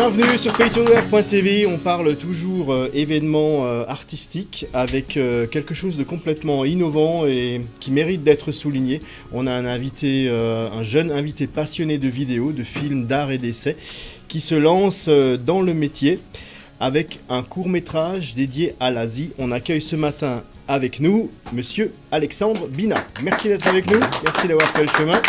Bienvenue sur paytourware.tv, on parle toujours événements artistiques avec quelque chose de complètement innovant et qui mérite d'être souligné. On a un invité, un jeune invité passionné de vidéos, de films, d'art et d'essai qui se lance dans le métier avec un court-métrage dédié à l'Asie. On accueille ce matin avec nous monsieur Alexandre Bina. Merci d'être avec nous, merci d'avoir fait le chemin.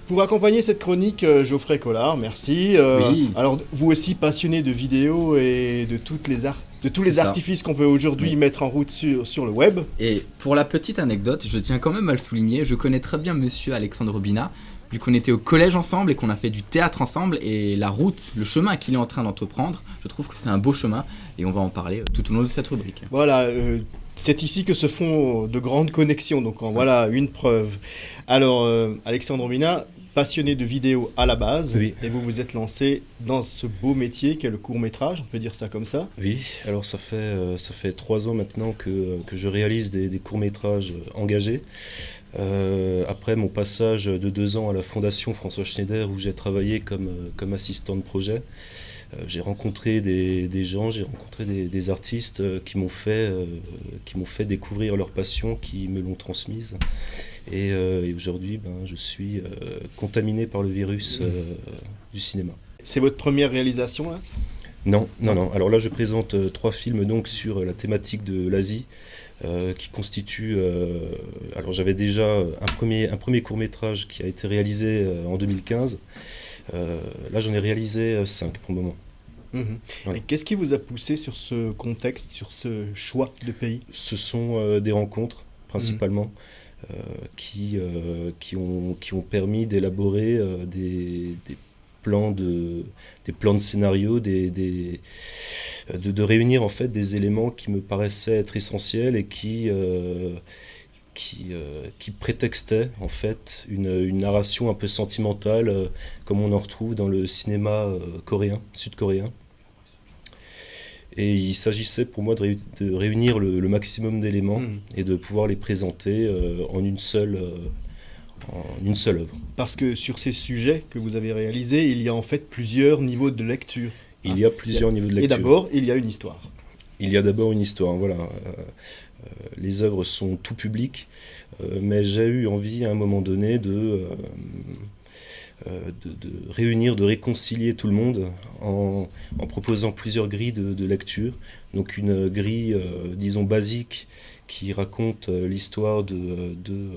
Pour accompagner cette chronique, Geoffrey Collard, merci. Oui. Alors, vous aussi passionné de vidéos et de tous les artifices qu'on peut aujourd'hui mettre en route sur le web. Et pour la petite anecdote, je tiens quand même à le souligner, je connais très bien monsieur Alexandre Bina, vu qu'on était au collège ensemble et qu'on a fait du théâtre ensemble, et la route, le chemin qu'il est en train d'entreprendre, je trouve que c'est un beau chemin, et on va en parler tout au long de cette rubrique. Voilà, c'est ici que se font de grandes connexions, donc voilà une preuve. Alors, Alexandre Bina, passionné de vidéos à la base, oui. Et vous vous êtes lancé dans ce beau métier qu'est le court-métrage, on peut dire ça comme ça. Oui, alors ça fait 3 ans maintenant que je réalise des courts-métrages engagés. Après mon passage de 2 ans à la Fondation François Schneider, où j'ai travaillé comme assistant de projet, j'ai rencontré des gens, j'ai rencontré des artistes qui m'ont fait découvrir leur passion, qui me l'ont transmise. Et aujourd'hui, je suis contaminé par le virus du cinéma. C'est votre première réalisation là ? Non. Alors là, je présente 3 films donc sur la thématique de l'Asie, qui constituent... alors j'avais déjà un premier court-métrage qui a été réalisé en 2015. Là, j'en ai réalisé 5 pour le moment. Ouais. Et qu'est-ce qui vous a poussé sur ce contexte, sur ce choix de pays ? Ce sont des rencontres, principalement, qui ont permis d'élaborer des plans de scénario, de réunir en fait des éléments qui me paraissaient être essentiels et qui prétextaient en fait une narration un peu sentimentale, comme on en retrouve dans le cinéma sud-coréen. Et il s'agissait pour moi de réunir le maximum d'éléments et de pouvoir les présenter en une seule œuvre. Parce que sur ces sujets que vous avez réalisés, il y a en fait plusieurs niveaux de lecture. Il y a plusieurs niveaux de lecture. Et d'abord, il y a une histoire. Il y a d'abord une histoire, voilà. Les œuvres sont tout public, mais j'ai eu envie à un moment donné de réunir, de réconcilier tout le monde en proposant plusieurs grilles de lecture. Donc une grille, disons, basique, qui raconte l'histoire de deux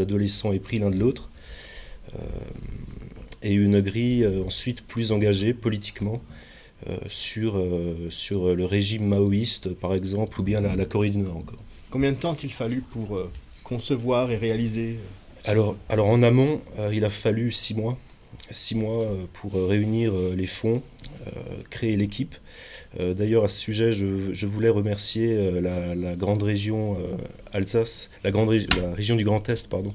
adolescents épris l'un de l'autre, et une grille ensuite plus engagée politiquement, sur le régime maoïste, par exemple, ou bien la Corée du Nord encore. Combien de temps a-t-il fallu pour concevoir et réaliser alors en amont, il a fallu 6 mois. 6 mois pour réunir les fonds, créer l'équipe. D'ailleurs, à ce sujet, je voulais remercier la grande région Alsace, la région du Grand Est, pardon,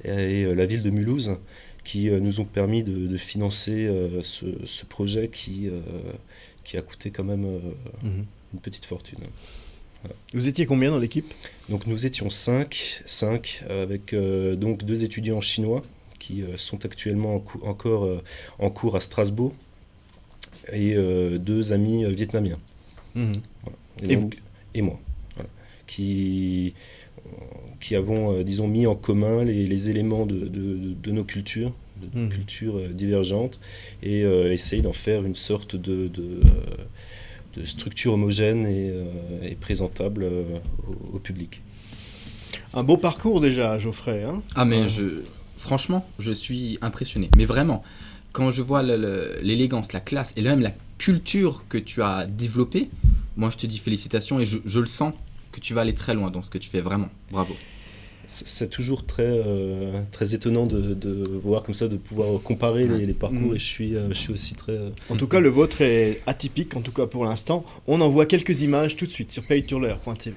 et la ville de Mulhouse, qui nous ont permis de financer ce projet qui a coûté quand même une petite fortune. Voilà. Vous étiez combien dans l'équipe ? Donc nous étions 5 avec donc 2 étudiants chinois qui sont actuellement encore en cours à Strasbourg, et 2 amis vietnamiens. Voilà. Et moi. Voilà. Qui avons, disons, mis en commun les éléments de nos cultures, de nos cultures divergentes, et essayer d'en faire une sorte de structure homogène et présentable au public. Un beau parcours déjà, Geoffrey. Hein ? Ah mais franchement, je suis impressionné. Mais vraiment, quand je vois l'élégance, la classe et même la culture que tu as développée, moi je te dis félicitations, et je le sens que tu vas aller très loin dans ce que tu fais, vraiment. Bravo. C'est toujours très étonnant de voir comme ça, de pouvoir comparer les parcours, et je suis aussi très... En tout cas, le vôtre est atypique, en tout cas pour l'instant. On en voit quelques images tout de suite sur paytourware.tv.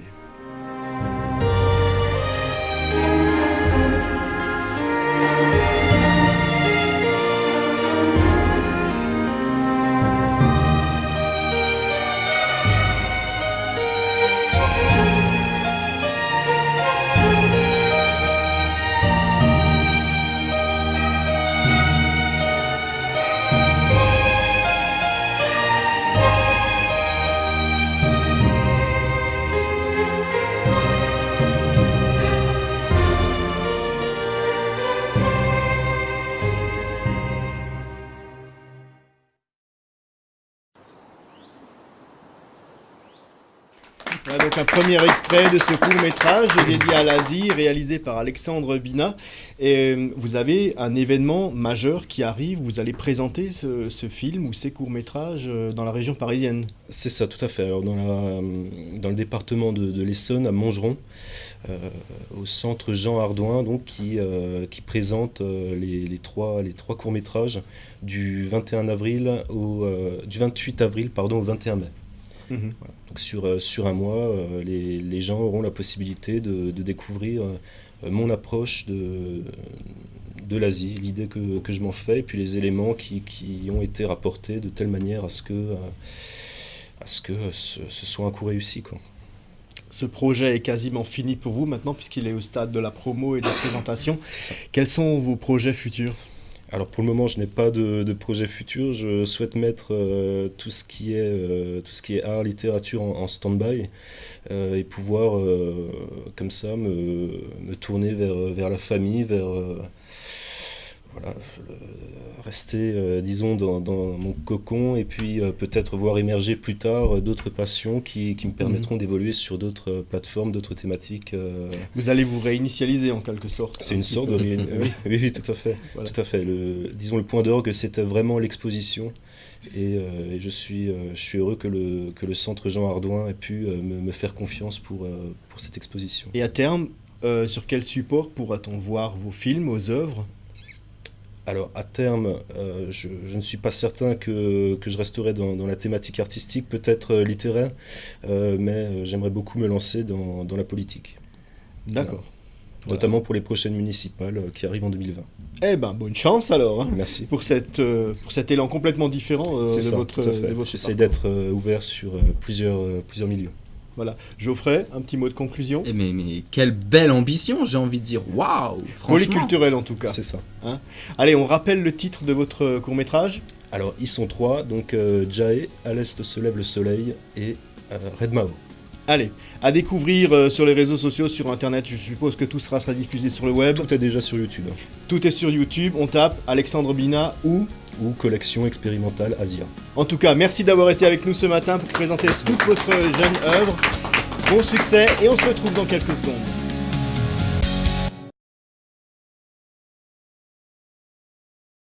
Voilà donc un premier extrait de ce court-métrage dédié à l'Asie, réalisé par Alexandre Bina. Et vous avez un événement majeur qui arrive, vous allez présenter ce film ou ces courts-métrages dans la région parisienne. C'est ça, tout à fait. Alors, dans le département de l'Essonne, à Montgeron, au centre Jean Hardouin, donc, qui présente les trois courts-métrages du 21 avril du 28 avril au 21 mai. Mhm. Voilà. Donc sur un mois, les gens auront la possibilité de découvrir mon approche de l'Asie, l'idée que je m'en fais, et puis les éléments qui ont été rapportés de telle manière à ce que ce soit un coup réussi, quoi. Ce projet est quasiment fini pour vous maintenant, puisqu'il est au stade de la promo et de la présentation. Quels sont vos projets futurs ? Alors pour le moment, je n'ai pas de projet futur. Je souhaite mettre tout ce qui est art, littérature en stand-by et pouvoir comme ça me tourner vers la famille, voilà, rester disons dans mon cocon, et puis peut-être voir émerger plus tard d'autres passions qui me permettront d'évoluer sur d'autres plateformes, d'autres thématiques. Vous allez vous réinitialiser en quelque sorte. C'est une sorte de oui, tout à fait. Voilà. Tout à fait. Disons le point d'orgue, c'était vraiment l'exposition, et je suis heureux que le centre Jean Hardouin ait pu me faire confiance pour cette exposition. Et à terme, sur quel support pourra-t-on voir vos films, vos œuvres ? Alors à terme, je ne suis pas certain que je resterai dans la thématique artistique, peut-être littéraire, mais j'aimerais beaucoup me lancer dans la politique. D'accord. Voilà. Notamment pour les prochaines municipales qui arrivent en 2020. Eh ben, bonne chance alors. Merci. Pour cet élan complètement différent de votre J'essaie d'être ouvert sur plusieurs milieux. Voilà. Geoffrey, un petit mot de conclusion. Mais quelle belle ambition, j'ai envie de dire. Waouh, franchement. Polyculturel en tout cas. C'est ça. Hein ? Allez, on rappelle le titre de votre court-métrage. Alors, ils sont trois, donc Jae, à l'est se lève le soleil, et Red Mao. Allez, à découvrir sur les réseaux sociaux, sur internet, je suppose que tout sera diffusé sur le web. Tout est déjà sur YouTube. Tout est sur YouTube, on tape Alexandre Bina ou Collection expérimentale Asia. En tout cas, merci d'avoir été avec nous ce matin pour présenter toute votre jeune œuvre. Bon succès et on se retrouve dans quelques secondes.